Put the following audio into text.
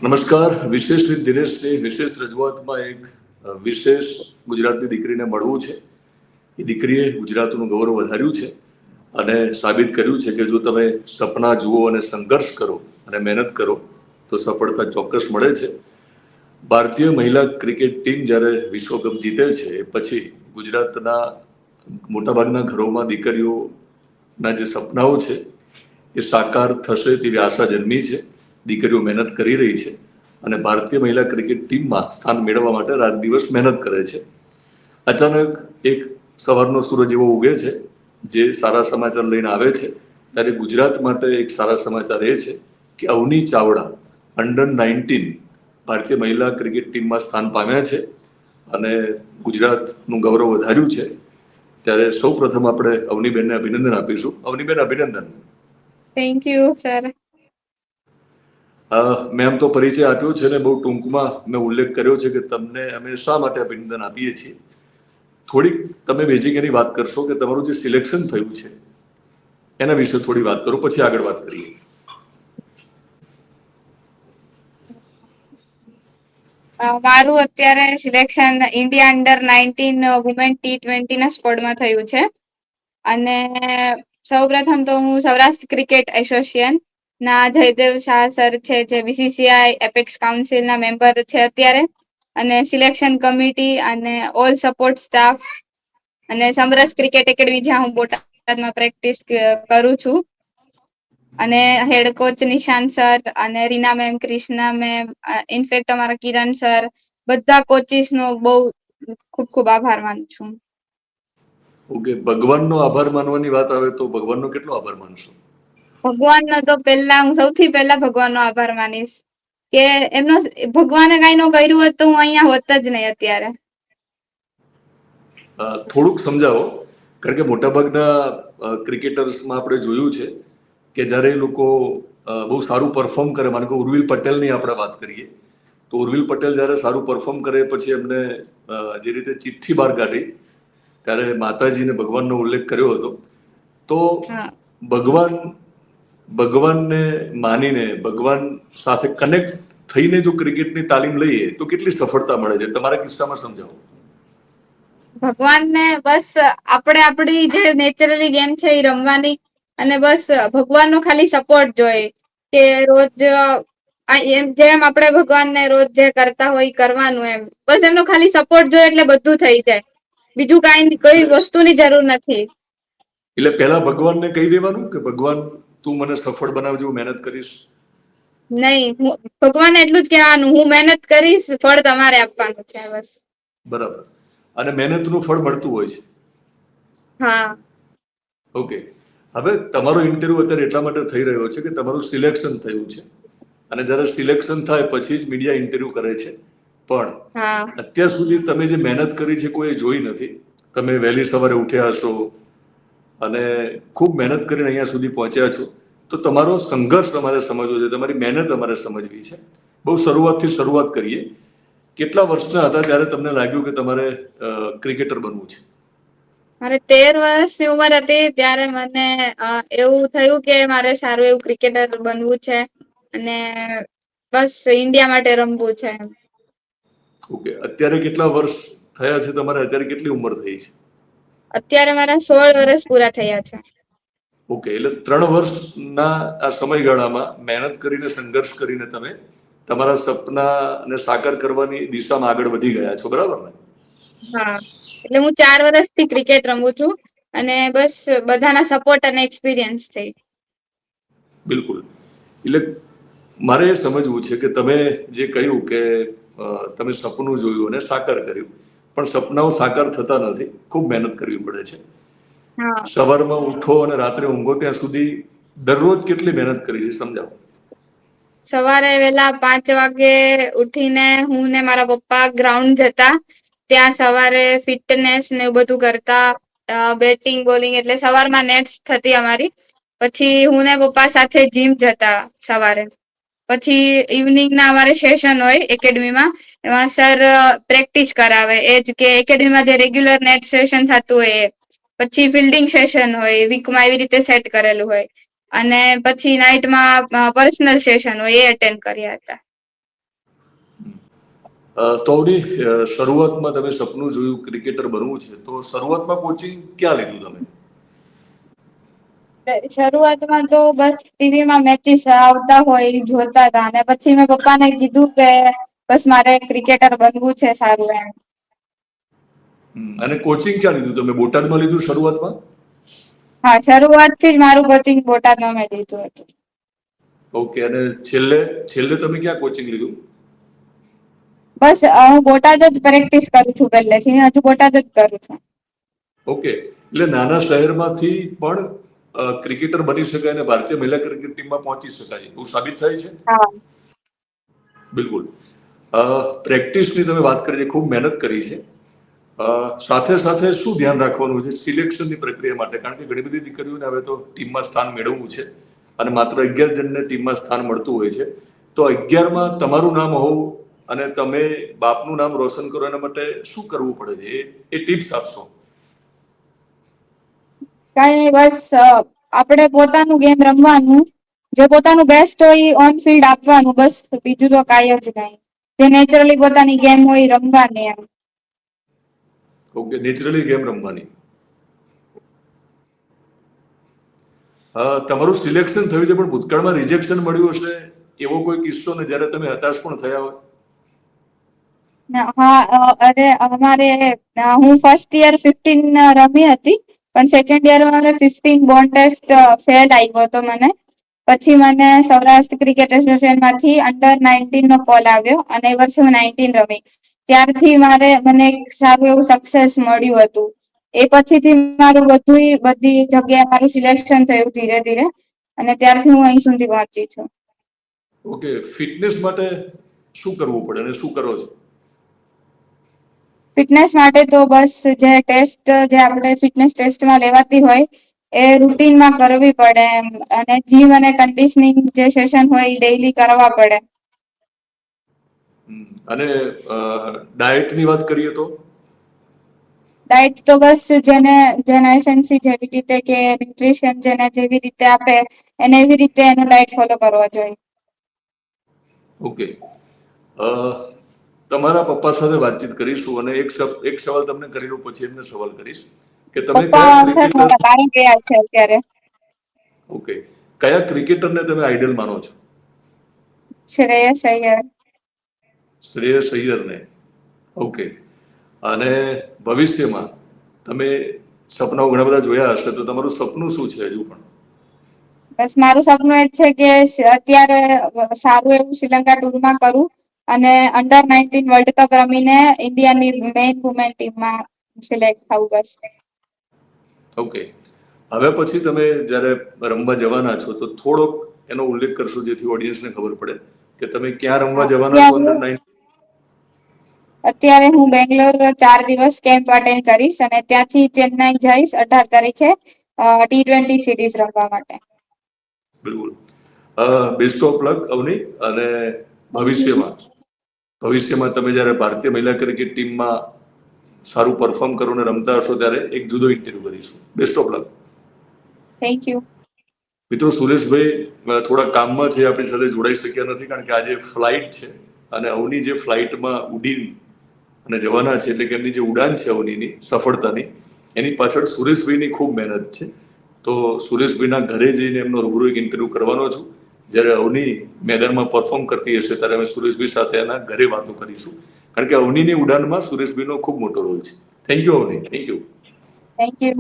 નમસ્કાર. વિશેષ દિનેશની વિશેષ રજૂઆતમાં એક વિશેષ ગુજરાતની દીકરીને મળવું છે. એ દીકરીએ ગુજરાતનું ગૌરવ વધાર્યું છે અને સાબિત કર્યું છે કે જો તમે સપના જુઓ અને સંઘર્ષ કરો અને મહેનત કરો તો સફળતા ચોક્કસ મળે છે. ભારતીય મહિલા ક્રિકેટ ટીમ જ્યારે વિશ્વકપ જીતે છે એ પછી ગુજરાતના મોટાભાગના ઘરોમાં દીકરીઓના જે સપનાઓ છે એ સાકાર થશે તેવી આશા જન્મી છે. દીકરીઓ મહેનત કરી રહી છે અને ભારતીય મહિલા ક્રિકેટ ટીમમાં સ્થાન મેળવવા માટે રાત દિવસ મહેનત કરે છે. અચાનક એક સવારનો સૂરજ એવો ઉગે છે જે સારા સમાચાર લઈને આવે છે. ત્યારે ગુજરાત માટે એક સારા સમાચાર એ છે કે અવની ચાવડા અંડર-19 ભારતીય મહિલા ક્રિકેટ ટીમમાં સ્થાન પામ્યા છે અને ગુજરાતનું ગૌરવ વધાર્યું છે. ત્યારે સૌ પ્રથમ આપણે અવનીબેનને અભિનંદન આપીશું. અવનીબેન, અભિનંદન. Thank you sir. મેં આમ તો પરિચય આપ્યો છે ને બહુ ટૂંકમાં મેં ઉલ્લેખ કર્યો છે કે તમને અમે શા માટે અભિનંદન આપીએ છીએ. થોડીક તમે બેઝિક એની વાત કરશો કે તમારું જે સિલેક્શન થયું છે એના વિશે થોડી વાત કરો, પછી આગળ વાત કરીએ. મારું અત્યારે સિલેક્શન ઇન્ડિયા અંડર-19 વુમેન T20 ના સ્કોડમાં થયું છે અને સૌપ્રથમ તો હું સૌરાષ્ટ્ર ક્રિકેટ એસોસિએશન ના જયદેવ શાહ સર છે જે BCCI એપેક્સ કાઉન્સિલ ના મેમ્બર છે અત્યારે, અને સિલેક્શન કમિટી અને ઓલ સપોર્ટ સ્ટાફ અને સમરસ ક્રિકેટ એકેડમી જ્યાં હું બોટાદમાં પ્રેક્ટિસ કરું છું, અને હેડ કોચ નિશાંત સર અને Reena ma'am, Krishna ma'am, in fact અમારા કિરણ સર, બધા કોચિસ નો બહુ ખૂબ ખૂબ આભાર માનું છું. ઓકે, ભગવાનનો આભાર માનવાની વાત આવે તો ભગવાનનો કેટલો આભાર માનશો? ભગવાનનો તો હું સૌથી પહેલા ભગવાનનો આભાર માનીશ કે એમનો ભગવાને કઈ નો કર્યું હોત તો હું અહીંયા હોત જ નહીં અત્યારે. થોડુંક સમજાવો, કારણ કે મોટાભાગના ક્રિકેટર્સમાં આપણે જોયું છે કે જ્યારે એ લોકો બહુ સારું પરફોર્મ કરે, માનો કે ઉર્વિલ પટેલની આપણે વાત કરીએ તો ઉર્વિલ પટેલ જ્યારે સારું પરફોર્મ કરે પછી એમને જે રીતે ચિઠ્ઠી બહાર કાઢી ત્યારે માતાજીને ભગવાનનો ઉલ્લેખ કર્યો હતો. તો ભગવાનને માનીને ભગવાન સાથે કનેક્ટ થઈને જો ક્રિકેટની તાલીમ લઈએ તો કેટલી સફળતા મળે છે તમારા કિસ્સામાં સમજાવો. ભગવાનને બસ આપણે આપણી જે નેચરલી ગેમ છે એ રમવાની, અને બસ ભગવાનનો ખાલી સપોર્ટ જોઈએ કે રોજ જેમ આપણે ભગવાનને રોજ જે કરતા હોય કરવાનું, એમ બસ એમનો ખાલી સપોર્ટ જોઈએ એટલે બધું થઈ જાય. બીજું કઈ વસ્તુની જરૂર નથી. એટલે પહેલા ભગવાનને કહી દેવાનું કે ભગવાન તું મને સફળ બનાવજો, હું મહેનત કરીશ. નહીં, ભગવાનને એટલું જ કહેવાનું હું મહેનત કરીશ, ફળ તમારે આપવાનું છે બસ. બરાબર. અને મહેનતનું ફળ મળતું હોય છે. હા. ઓકે, હવે તમારો ઇન્ટરવ્યુ અત્યારે એટલા માટે થઈ રહ્યો છે કે તમારું સિલેક્શન થયું છે અને જ્યારે સિલેક્શન થાય પછી જ મીડિયા ઇન્ટરવ્યુ કરે છે. પણ અત્યાર સુધી તમે જે મહેનત કરી છે કોઈ જોઈ નથી. તમે વહેલી સવારે ઉઠ્યા હશો અને ખૂબ મહેનત કરીને અહીંયા સુધી પહોંચ્યા છો, તો તમારો સંઘર્ષ અમારે સમજવો છે, તમારી મહેનત અમારે સમજવી છે. બહુ શરૂઆત કરીએ. કેટલા વર્ષના હતા ત્યારે તમને લાગ્યું કે તમારે ક્રિકેટર બનવું છે? મારે 13 વર્ષની ઉંમર હતી ત્યારે મને એવું થયું કે મારે સારું એવું ક્રિકેટર બનવું છે અને બસ ઇન્ડિયા માટે રમવું છે. ઓકે, અત્યારે કેટલા વર્ષ થયા છે તમારે? અત્યારે કેટલી ઉંમર થઈ છે? અત્યારે મારા 16 વર્ષ પૂરા થયા છે. ઓકે, એટલે 3 વર્ષના આ સમયગાળામાં મહેનત કરીને સંઘર્ષ કરીને તમે તમારા સપનાને સાકાર કરવાની દિશામાં આગળ વધી ગયા છો, બરાબર ને? હા, એટલે હું 4 વર્ષથી ક્રિકેટ રમું છું અને બસ બધાના સપોર્ટ અને એક્સપિરિયન્સ થી. બિલકુલ. એટલે મારે એ સમજવું છે કે તમે જે કહ્યું કે તમે સપનું જોયું અને સાકાર કર્યું, પણ સપનાઓ સાકાર થતા નથી, ખૂબ મહેનત કરવી પડે છે. સવારમાં ઉઠો અને રાત્રે ઊંઘો ત્યાં સુધી દરરોજ કેટલી મહેનત કરી છે સમજાવો. સવારે વહેલા 5 વાગે ઉઠીને હું ને મારા પપ્પા ગ્રાઉન્ડ જતા, ત્યાં સવારે ફિટનેસ ને એવું બધું કરતા, બેટિંગ બોલિંગ એટલે સવારમાં નેટ્સ થતી અમારી. પછી હું ને પપ્પા સાથે જીમ જતા સવારે. પછી ઇવનિંગ ના અમારે સેશન હોય એકેડમીમાં, એમાં સર પ્રેક્ટિસ કરાવે, એ જ કે એકેડમીમાં જે રેગ્યુલર નેટ સેશન થતું હોય એ. પછી ફિલ્ડિંગ સેશન હોય વીકમાં, એવી રીતે સેટ કરેલું હોય. અને પછી નાઈટમાં પર્સનલ સેશન હોય એ અટેન્ડ કર્યા હતા. તો અવની, શરૂઆતમાં તમે સપનું જોયું ક્રિકેટર બનવું છે, તો શરૂઆતમાં કોચિંગ ક્યાં લીધું તમે? શરૂઆતમાં તો બસ ટીવીમાં મેચીસ આવતા હોય ઈ જોતા હતા, અને પછી મેં પપ્પાને કીધું કે બસ મારે ક્રિકેટર બનવું છે સારું એમ. અને કોચિંગ ક્યાં લીધું તમે? બોટાદમાં લીધું શરૂઆતમાં? હા, શરૂઆતથી જ મારું કોચિંગ બોટાદમાં મેં લીધું હતું. ઓકે, અને છેલ્લે છેલ્લે તમે ક્યાં કોચિંગ લીધું? બસ હું બોટાદ જ પ્રેક્ટિસ કરું છું પહેલેથી, હજુ બોટાદ જ કરું છું. ઓકે, એટલે નાના શહેરમાંથી પણ ક્રિકેટર બની શકાય અને ભારતીય મહિલા ક્રિકેટ ટીમમાં પહોંચી શકાય એવું સાબિત થાય છે? હા. બિલકુલ. પ્રેક્ટિસની તમે વાત કરી છે, ખૂબ મહેનત કરી છે. સાથે સાથે શું ધ્યાન રાખવાનું છે સિલેક્શનની પ્રક્રિયા માટે? કારણ કે ઘણી બધી દીકરીઓને હવે તો ટીમમાં સ્થાન મેળવવું છે અને માત્ર 11 જણને ટીમમાં સ્થાન મળતું હોય છે. તો 11માં તમારું નામ હોવું અને તમે બાપનું નામ રોશન કરો એના માટે શું કરવું પડે છે, એ ટિપ્સ આપશો? કઈ બસ આપણે પોતાનું ગેમ રમવાનું, જે પોતાનું બેસ્ટ હોય ઓન ફિલ્ડ આપવાનું, બસ બીજું તો કાંઈ જ નહીં. જે નેચરલી પોતાની ગેમ હોય રમવાની એમ. ઓકે, નેચરલી ગેમ રમવાની. તમારું સિલેક્શન થયું છે પણ ભૂતકાળમાં રિજેક્શન મળ્યું હશે એવો કોઈ કિસ્સો ને જ્યારે તમે હતાશ પણ થયા હોય? હા, અરે અમારે હું ફર્સ્ટ યર 15 રમી હતી, પણ સેકન્ડ યરમાં મને 15 બોન્ડ ટેસ્ટ ફેલ આવ્યો હતો મને. પછી મને સૌરાષ્ટ્ર ક્રિકેટ એસોસિએશન માંથી અંડર-19 નો કોલ આવ્યો અને એ વર્ષે હું 19 રમી. ત્યારથી મને એક સારું એવું સક્સેસ મળ્યું હતું. એ પછીથી મારું બધી જગ્યાએ મારું સિલેક્શન થયું ધીરે ધીરે, અને ત્યારથી હું અહીં સુધી પહોંચી છું. ઓકે, ફિટનેસ માટે શું કરવું પડે અને શું કરો છો? ફિટનેસ માટે તો બસ જે ટેસ્ટ જે આપણે ફિટનેસ ટેસ્ટમાં લેવાતી હોય એ રૂટીનમાં કરવી પડે એમ, અને જીમ અને કન્ડિશનિંગ જે સેશન હોય એ ડેઈલી કરવા પડે. અને ડાયટની વાત કરીએ તો? ડાયટ તો બસ જેને એસેન્સી જેવી રીતે કે ન્યુટ્રિશન જેને જેવી રીતે આપે એને એવી રીતે એનો ડાયટ ફોલો કરવો જોઈએ. ઓકે, તમારા પપ્પા સાથે વાતચીત કરીશું અને એક સવાલ તમને કરી લઉં, પછી એમને સવાલ કરીશ કે તમે પપ્પા કયા સર ક્રિકેટર મારા બહાર ગયા છે અત્યારે. ઓકે, કયા ક્રિકેટરને તમે આઈડલ માનો છો? શ્રેયસ અય્યર. શ્રેયસ અય્યરને. ઓકે, અને ભવિષ્યમાં તમે સપનાઓ ઘણા બધા જોયા હશે, તો તમારું સપનું શું છે હજુ પણ? બસ મારું સપનું એ જ છે કે અત્યારે સારું એવું શ્રીલંકા ટૂરમાં કરું અને અંડર-19 વર્લ્ડ કપ રમીને ઇન્ડિયાની મેઇન વુમેન ટીમમાં સિલેક્ટ થવું બસ. ઓકે, હવે પછી તમે જ્યારે રમવા જવાના છો તો થોડોક એનો ઉલ્લેખ કરશો જેથી ઓડિયન્સને ખબર પડે કે તમે ક્યાં રમવા જવાના છો અંડર-19? અત્યારે હું બેંગ્લોર 4 દિવસ કેમ્પ અટેન્ડ કરીશ અને ત્યાંથી ચેન્નાઈ જઈશ 18 તારીખે T20 સિરીઝ રમવા માટે. બિલકુલ. બેસ્ટ ઓફ લક અવની, અને ભવિષ્યમાં તમે જ્યારે ભારતીય મહિલા ક્રિકેટ ટીમમાં સારું પરફોર્મ કરો ને રમતા હશો ત્યારે એક જુદો ઇન્ટરવ્યુ કરીશું. Best of luck. Thank you. મિત્રો, સુરેશભાઈ થોડા કામમાં છે, આપણી સાથે જોડાઈ શક્યા નથી કારણ કે આજે ફ્લાઇટ છે અને અવની જે ફ્લાઇટમાં ઉડીને અને જવાના છે, એટલે કે એમની જે ઉડાન છે અવનીની સફળતાની, એની પાછળ સુરેશભાઈની ખૂબ મહેનત છે. તો સુરેશભાઈના ઘરે જઈને એમનો રૂબરૂ એક ઇન્ટરવ્યુ કરવાનો છું. જ્યારે અવની મેદાનમાં પરફોર્મ કરતી હશે ત્યારે અમે સુરેશભાઈ સાથે એના ઘરે વાતો કરીશું, કારણ કે અવનીની ઉડાનમાં સુરેશભાઈનો ખૂબ મોટો રોલ છે. Thank you Avni. Thank you. Thank you.